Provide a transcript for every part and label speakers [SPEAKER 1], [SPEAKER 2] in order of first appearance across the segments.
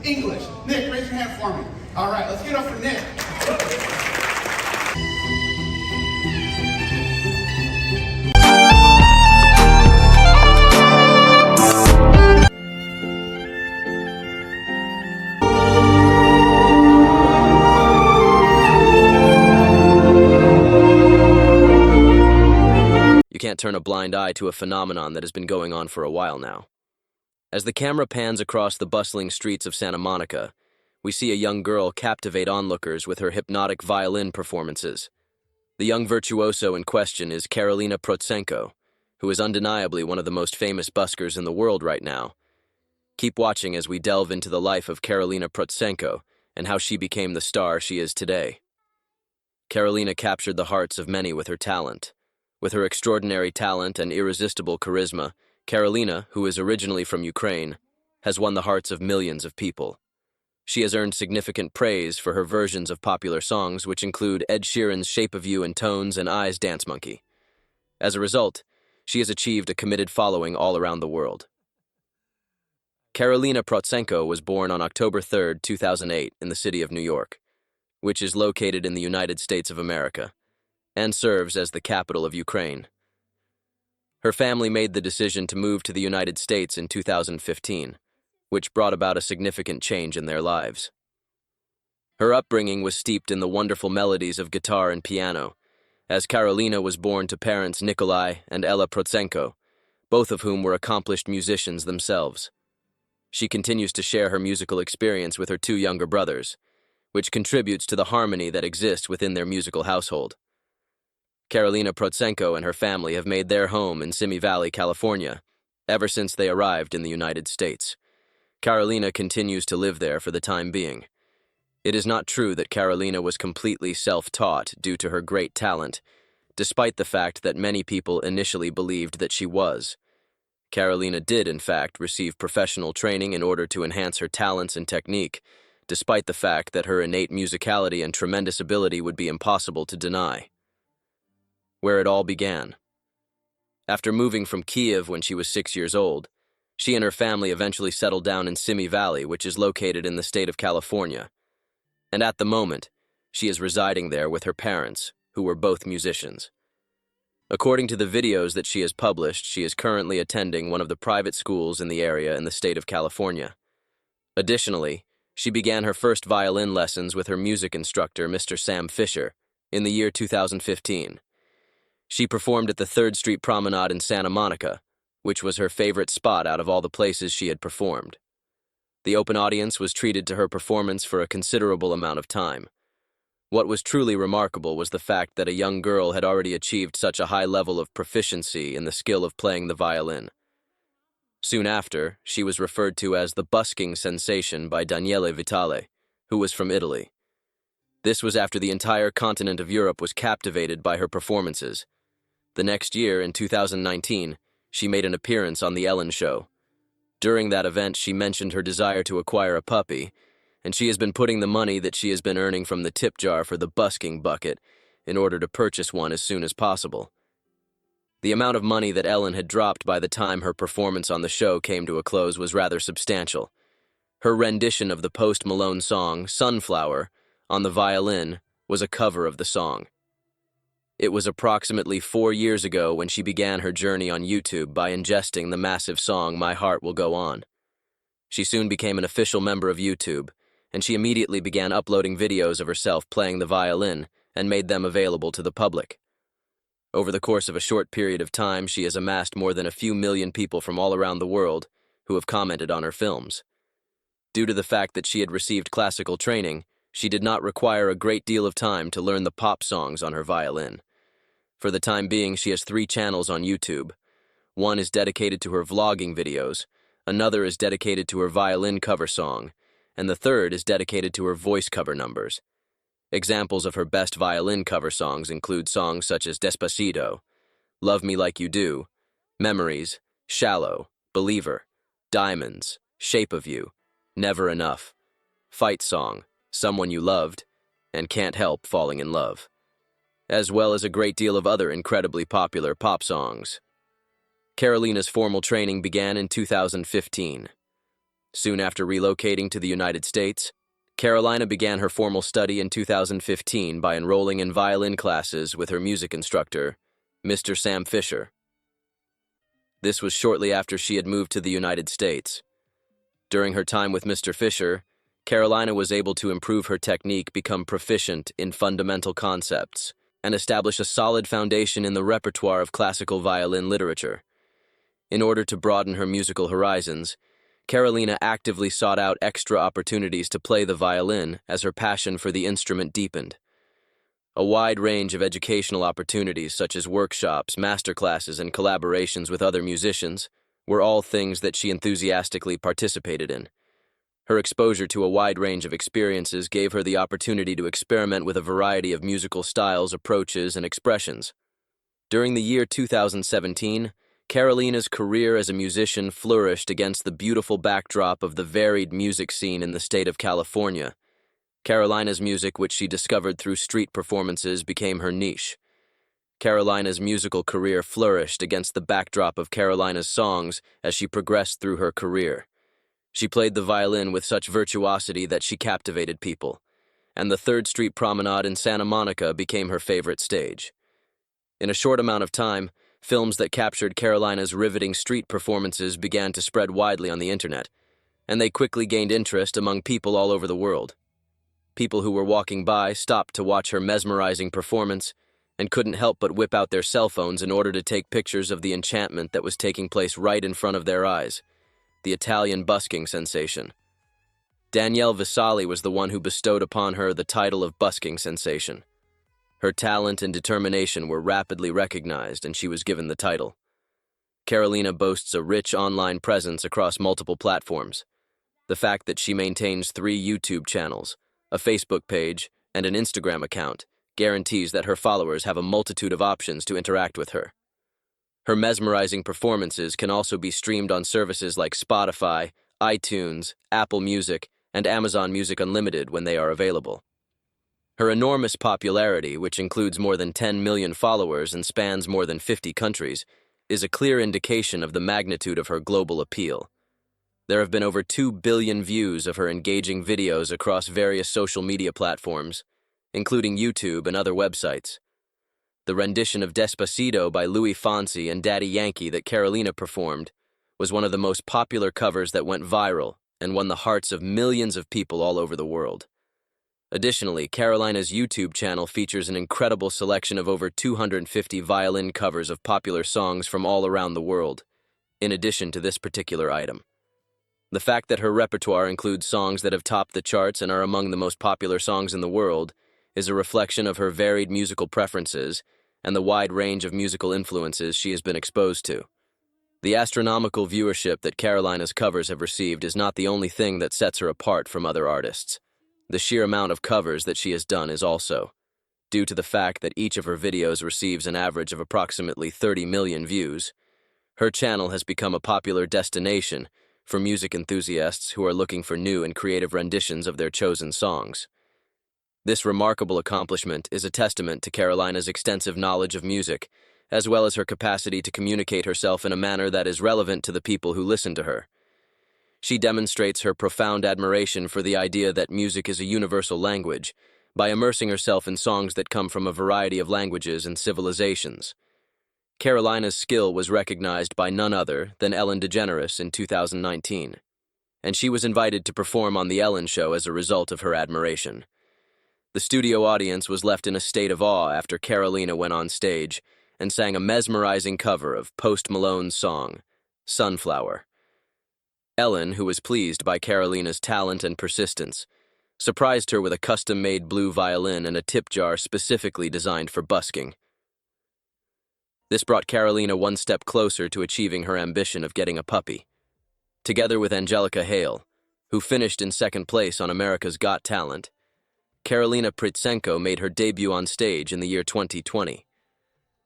[SPEAKER 1] English. Nick, raise your hand for me. All right, let's get up for Nick.
[SPEAKER 2] You can't turn a blind eye to a phenomenon that has been going on for a while now. As the camera pans across the bustling streets of Santa Monica, we see a young girl captivate onlookers with her hypnotic violin performances. The young virtuoso in question is Karolina Protsenko, who is undeniably one of the most famous buskers in the world right now. Keep watching as we delve into the life of Karolina Protsenko and how she became the star she is today. Karolina captured the hearts of many with her talent. With her extraordinary talent and irresistible charisma, Karolina, who is originally from Ukraine, has won the hearts of millions of people. She has earned significant praise for her versions of popular songs, which include Ed Sheeran's Shape of You and Tones and Eyes Dance Monkey. As a result, she has achieved a committed following all around the world. Karolina Protsenko was born on October 3, 2008, in the city of New York, which is located in the United States of America, and serves as the capital of Ukraine. Her family made the decision to move to the United States in 2015, which brought about a significant change in their lives. Her upbringing was steeped in the wonderful melodies of guitar and piano, as Karolina was born to parents Nikolai and Ella Protsenko, both of whom were accomplished musicians themselves. She continues to share her musical experience with her two younger brothers, which contributes to the harmony that exists within their musical household. Karolina Protsenko and her family have made their home in Simi Valley, California, ever since they arrived in the United States. Karolina continues to live there for the time being. It is not true that Karolina was completely self-taught due to her great talent, despite the fact that many people initially believed that she was. Karolina did, in fact, receive professional training in order to enhance her talents and technique, despite the fact that her innate musicality and tremendous ability would be impossible to deny. Where it all began. After moving from Kiev when she was 6 years old, she and her family eventually settled down in Simi Valley, which is located in the state of California. And at the moment, she is residing there with her parents, who were both musicians. According to the videos that she has published, she is currently attending one of the private schools in the area in the state of California. Additionally, she began her first violin lessons with her music instructor, Mr. Sam Fisher, in the year 2015. She performed at the 3rd Street Promenade in Santa Monica, which was her favorite spot out of all the places she had performed. The open audience was treated to her performance for a considerable amount of time. What was truly remarkable was the fact that a young girl had already achieved such a high level of proficiency in the skill of playing the violin. Soon after, she was referred to as the busking sensation by Daniele Vitale, who was from Italy. This was after the entire continent of Europe was captivated by her performances. The next year, in 2019, she made an appearance on The Ellen Show. During that event, she mentioned her desire to acquire a puppy, and she has been putting the money that she has been earning from the tip jar for the busking bucket in order to purchase one as soon as possible. The amount of money that Ellen had dropped by the time her performance on the show came to a close was rather substantial. Her rendition of the Post Malone song, Sunflower, on the violin was a cover of the song. It was approximately 4 years ago when she began her journey on YouTube by ingesting the massive song My Heart Will Go On. She soon became an official member of YouTube, and she immediately began uploading videos of herself playing the violin and made them available to the public. Over the course of a short period of time, she has amassed more than a few million people from all around the world who have commented on her films. Due to the fact that she had received classical training, she did not require a great deal of time to learn the pop songs on her violin. For the time being, she has 3 channels on YouTube. One is dedicated to her vlogging videos, another is dedicated to her violin cover song, and the third is dedicated to her voice cover numbers. Examples of her best violin cover songs include songs such as Despacito, Love Me Like You Do, Memories, Shallow, Believer, Diamonds, Shape of You, Never Enough, Fight Song, Someone You Loved, and Can't Help Falling in Love, as well as a great deal of other incredibly popular pop songs. Karolina's formal training began in 2015. Soon after relocating to the United States, Karolina began her formal study in 2015 by enrolling in violin classes with her music instructor, Mr. Sam Fisher. This was shortly after she had moved to the United States. During her time with Mr. Fisher, Karolina was able to improve her technique, become proficient in fundamental concepts, and establish a solid foundation in the repertoire of classical violin literature. In order to broaden her musical horizons, Karolina actively sought out extra opportunities to play the violin as her passion for the instrument deepened. A wide range of educational opportunities such as workshops, masterclasses, and collaborations with other musicians were all things that she enthusiastically participated in. Her exposure to a wide range of experiences gave her the opportunity to experiment with a variety of musical styles, approaches, and expressions. During the year 2017, Karolina's career as a musician flourished against the beautiful backdrop of the varied music scene in the state of California. Karolina's music, which she discovered through street performances, became her niche. Karolina's musical career flourished against the backdrop of Karolina's songs as she progressed through her career. She played the violin with such virtuosity that she captivated people, and the 3rd Street Promenade in Santa Monica became her favorite stage. In a short amount of time, films that captured Karolina's riveting street performances began to spread widely on the internet, and they quickly gained interest among people all over the world. People who were walking by stopped to watch her mesmerizing performance and couldn't help but whip out their cell phones in order to take pictures of the enchantment that was taking place right in front of their eyes, the Italian busking sensation. Danielle Visali was the one who bestowed upon her the title of busking sensation. Her talent and determination were rapidly recognized, and she was given the title. Karolina boasts a rich online presence across multiple platforms. The fact that she maintains 3 YouTube channels, a Facebook page, and an Instagram account guarantees that her followers have a multitude of options to interact with her. Her mesmerizing performances can also be streamed on services like Spotify, iTunes, Apple Music, and Amazon Music Unlimited when they are available. Her enormous popularity, which includes more than 10 million followers and spans more than 50 countries, is a clear indication of the magnitude of her global appeal. There have been over 2 billion views of her engaging videos across various social media platforms, including YouTube and other websites. The rendition of Despacito by Louis Fonsi and Daddy Yankee that Karolina performed was one of the most popular covers that went viral and won the hearts of millions of people all over the world. Additionally, Karolina's YouTube channel features an incredible selection of over 250 violin covers of popular songs from all around the world, in addition to this particular item. The fact that her repertoire includes songs that have topped the charts and are among the most popular songs in the world is a reflection of her varied musical preferences and the wide range of musical influences she has been exposed to. The astronomical viewership that Karolina's covers have received is not the only thing that sets her apart from other artists. The sheer amount of covers that she has done is also, due to the fact that each of her videos receives an average of approximately 30 million views. Her channel has become a popular destination for music enthusiasts who are looking for new and creative renditions of their chosen songs. This remarkable accomplishment is a testament to Karolina's extensive knowledge of music, as well as her capacity to communicate herself in a manner that is relevant to the people who listen to her. She demonstrates her profound admiration for the idea that music is a universal language by immersing herself in songs that come from a variety of languages and civilizations. Karolina's skill was recognized by none other than Ellen DeGeneres in 2019, and she was invited to perform on The Ellen Show as a result of her admiration. The studio audience was left in a state of awe after Karolina went on stage and sang a mesmerizing cover of Post Malone's song, Sunflower. Ellen, who was pleased by Karolina's talent and persistence, surprised her with a custom-made blue violin and a tip jar specifically designed for busking. This brought Karolina one step closer to achieving her ambition of getting a puppy. Together with Angelica Hale, who finished in 2nd place on America's Got Talent, Karolina Protsenko made her debut on stage in the year 2020.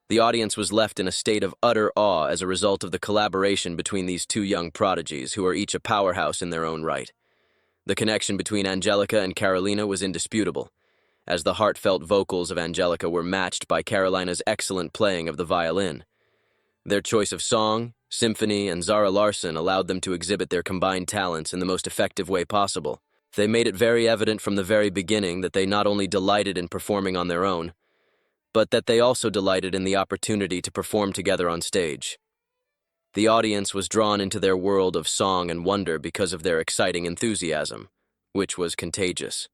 [SPEAKER 2] The audience was left in a state of utter awe as a result of the collaboration between these 2 young prodigies who are each a powerhouse in their own right. The connection between Angelica and Karolina was indisputable, as the heartfelt vocals of Angelica were matched by Karolina's excellent playing of the violin. Their choice of song, symphony, and Zara Larsson allowed them to exhibit their combined talents in the most effective way possible. They made it very evident from the very beginning that they not only delighted in performing on their own, but that they also delighted in the opportunity to perform together on stage. The audience was drawn into their world of song and wonder because of their exciting enthusiasm, which was contagious.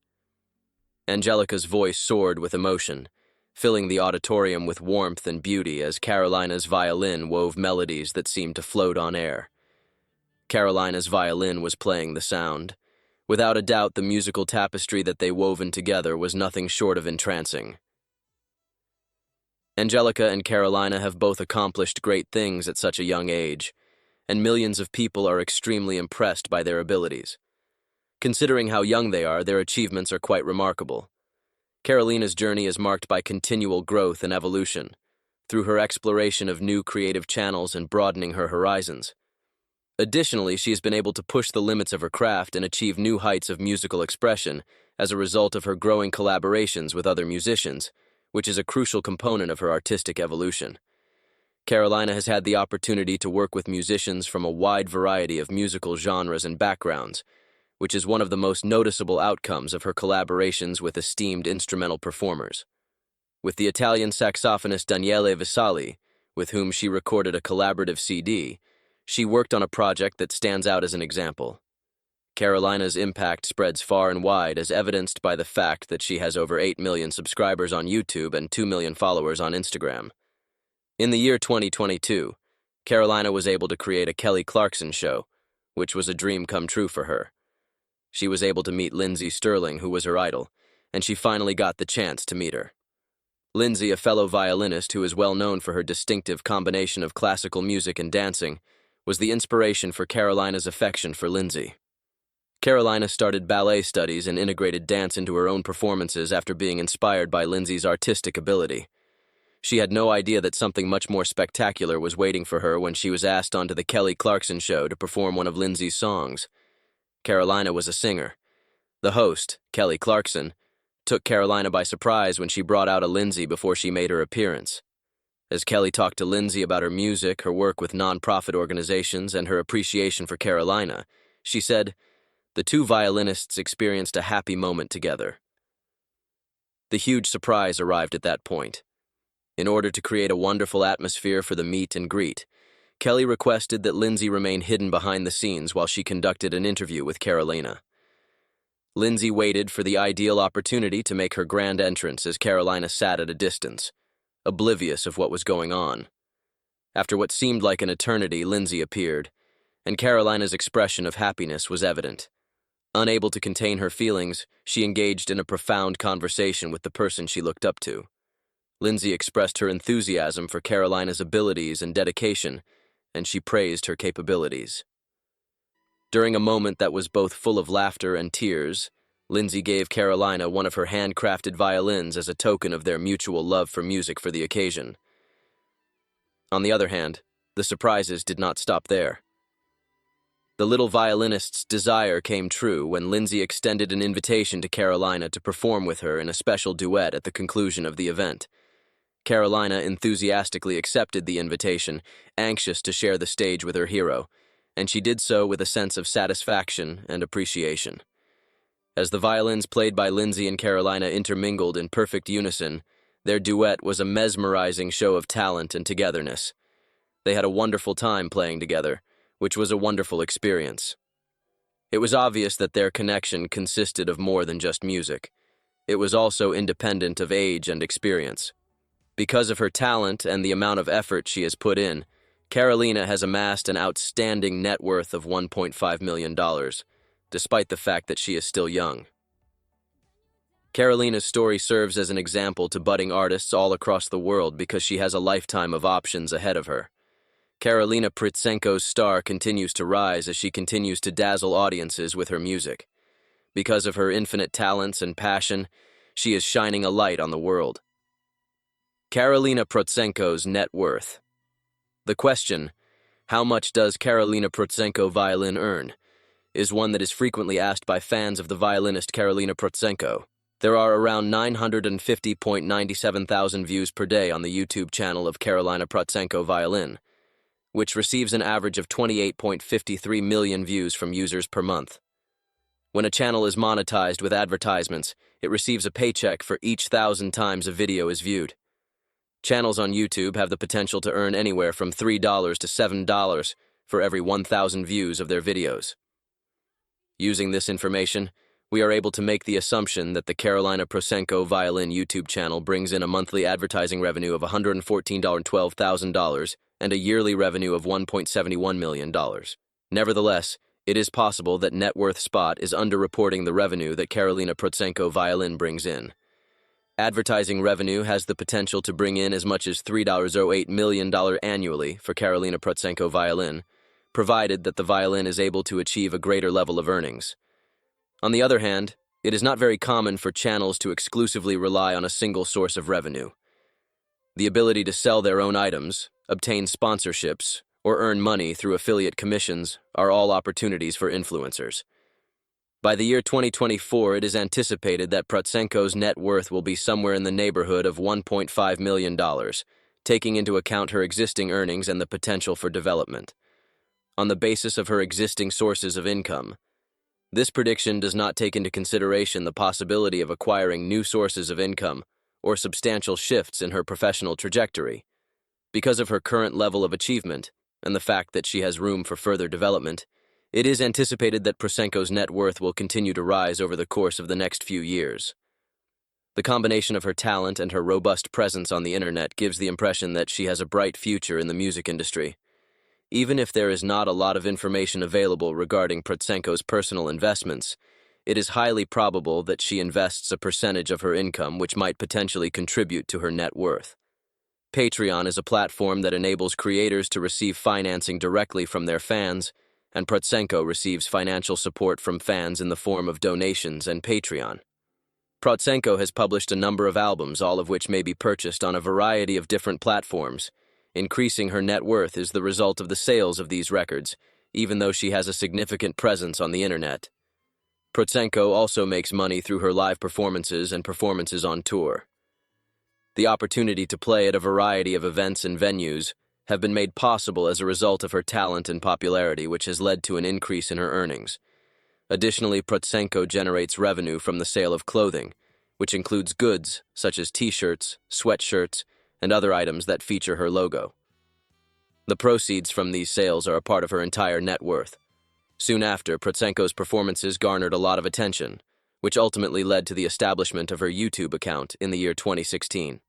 [SPEAKER 2] Angelica's voice soared with emotion, filling the auditorium with warmth and beauty as Karolina's violin wove melodies that seemed to float on air. Karolina's violin was playing the sound. Without a doubt, the musical tapestry that they woven together was nothing short of entrancing. Angelica and Karolina have both accomplished great things at such a young age, and millions of people are extremely impressed by their abilities. Considering how young they are, their achievements are quite remarkable. Karolina's journey is marked by continual growth and evolution, through her exploration of new creative channels and broadening her horizons. Additionally, she has been able to push the limits of her craft and achieve new heights of musical expression as a result of her growing collaborations with other musicians, which is a crucial component of her artistic evolution. Karolina has had the opportunity to work with musicians from a wide variety of musical genres and backgrounds, which is one of the most noticeable outcomes of her collaborations with esteemed instrumental performers. With the Italian saxophonist Daniele Visali, with whom she recorded a collaborative CD, she worked on a project that stands out as an example. Karolina's impact spreads far and wide, as evidenced by the fact that she has over 8 million subscribers on YouTube and 2 million followers on Instagram. In the year 2022, Karolina was able to create a Kelly Clarkson show, which was a dream come true for her. She was able to meet Lindsey Sterling, who was her idol, and she finally got the chance to meet her. Lindsey, a fellow violinist who is well known for her distinctive combination of classical music and dancing, was the inspiration for Karolina's affection for Lindsey. Karolina started ballet studies and integrated dance into her own performances after being inspired by Lindsey's artistic ability. She had no idea that something much more spectacular was waiting for her when she was asked onto the Kelly Clarkson show to perform one of Lindsey's songs. Karolina was a singer. The host, Kelly Clarkson, took Karolina by surprise when she brought out a Lindsey before she made her appearance. As Kelly talked to Lindsey about her music, her work with non-profit organizations, and her appreciation for Karolina, she said, "The two violinists experienced a happy moment together." The huge surprise arrived at that point. In order to create a wonderful atmosphere for the meet and greet, Kelly requested that Lindsey remain hidden behind the scenes while she conducted an interview with Karolina. Lindsey waited for the ideal opportunity to make her grand entrance as Karolina sat at a distance, oblivious of what was going on. After what seemed like an eternity, Lindsey appeared, and Karolina's expression of happiness was evident. Unable to contain her feelings, she engaged in a profound conversation with the person she looked up to. Lindsey expressed her enthusiasm for Karolina's abilities and dedication, and she praised her capabilities. During a moment that was both full of laughter and tears, Lindsey gave Karolina one of her handcrafted violins as a token of their mutual love for music for the occasion. On the other hand, the surprises did not stop there. The little violinist's desire came true when Lindsey extended an invitation to Karolina to perform with her in a special duet at the conclusion of the event. Karolina enthusiastically accepted the invitation, anxious to share the stage with her hero, and she did so with a sense of satisfaction and appreciation. As the violins played by Lindsey and Karolina intermingled in perfect unison, their duet was a mesmerizing show of talent and togetherness. They had a wonderful time playing together, which was a wonderful experience. It was obvious that their connection consisted of more than just music. It was also independent of age and experience. Because of her talent and the amount of effort she has put in, Karolina has amassed an outstanding net worth of $1.5 million, despite the fact that she is still young. Karolina's story serves as an example to budding artists all across the world because she has a lifetime of options ahead of her. Karolina Protsenko's star continues to rise as she continues to dazzle audiences with her music. Because of her infinite talents and passion, she is shining a light on the world. Karolina Protsenko's net worth. The question, "How much does Karolina Protsenko violin earn?" is one that is frequently asked by fans of the violinist Karolina Protsenko. There are around 950.97 thousand views per day on the YouTube channel of Karolina Protsenko Violin, which receives an average of 28.53 million views from users per month. When a channel is monetized with advertisements, it receives a paycheck for each 1,000 times a video is viewed. Channels on YouTube have the potential to earn anywhere from $3 to $7 for every 1,000 views of their videos. Using this information, we are able to make the assumption that the Karolina Protsenko violin YouTube channel brings in a monthly advertising revenue of $114,12,000 and a yearly revenue of $1.71 million. Nevertheless, it is possible that Net Worth Spot is underreporting the revenue that Karolina Protsenko violin brings in. Advertising revenue has the potential to bring in as much as $3.08 million annually for Karolina Protsenko violin, provided that the violin is able to achieve a greater level of earnings. On the other hand, it is not very common for channels to exclusively rely on a single source of revenue. The ability to sell their own items, obtain sponsorships, or earn money through affiliate commissions are all opportunities for influencers. By the year 2024, it is anticipated that Protsenko's net worth will be somewhere in the neighborhood of $1.5 million, taking into account her existing earnings and the potential for development. On the basis of her existing sources of income, this prediction does not take into consideration the possibility of acquiring new sources of income or substantial shifts in her professional trajectory. Because of her current level of achievement and the fact that she has room for further development, it is anticipated that Protsenko's net worth will continue to rise over the course of the next few years. The combination of her talent and her robust presence on the internet gives the impression that she has a bright future in the music industry. Even if there is not a lot of information available regarding Protsenko's personal investments, it is highly probable that she invests a percentage of her income which might potentially contribute to her net worth. Patreon is a platform that enables creators to receive financing directly from their fans, and Protsenko receives financial support from fans in the form of donations and Patreon. Protsenko has published a number of albums, all of which may be purchased on a variety of different platforms. Increasing her net worth is the result of the sales of these records, even though she has a significant presence on the internet. Protsenko also makes money through her live performances and performances on tour. The opportunity to play at a variety of events and venues have been made possible as a result of her talent and popularity, which has led to an increase in her earnings. Additionally, Protsenko generates revenue from the sale of clothing, which includes goods such as t-shirts, sweatshirts, and other items that feature her logo. The proceeds from these sales are a part of her entire net worth. Soon after, Protsenko's performances garnered a lot of attention, which ultimately led to the establishment of her YouTube account in the year 2016.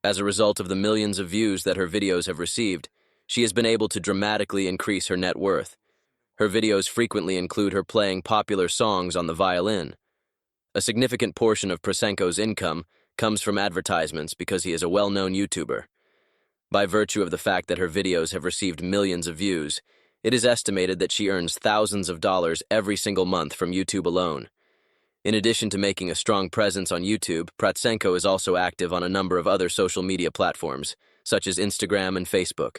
[SPEAKER 2] As a result of the millions of views that her videos have received, she has been able to dramatically increase her net worth. Her videos frequently include her playing popular songs on the violin. A significant portion of Protsenko's income comes from advertisements because he is a well-known YouTuber. By virtue of the fact that her videos have received millions of views, it is estimated that she earns thousands of dollars every single month from YouTube alone. In addition to making a strong presence on YouTube, Protsenko is also active on a number of other social media platforms, such as Instagram and Facebook.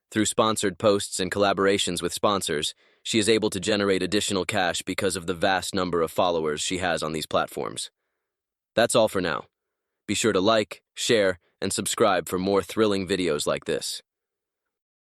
[SPEAKER 2] Through sponsored posts and collaborations with sponsors, she is able to generate additional cash because of the vast number of followers she has on these platforms. That's all for now. Be sure to like, share, and subscribe for more thrilling videos like this.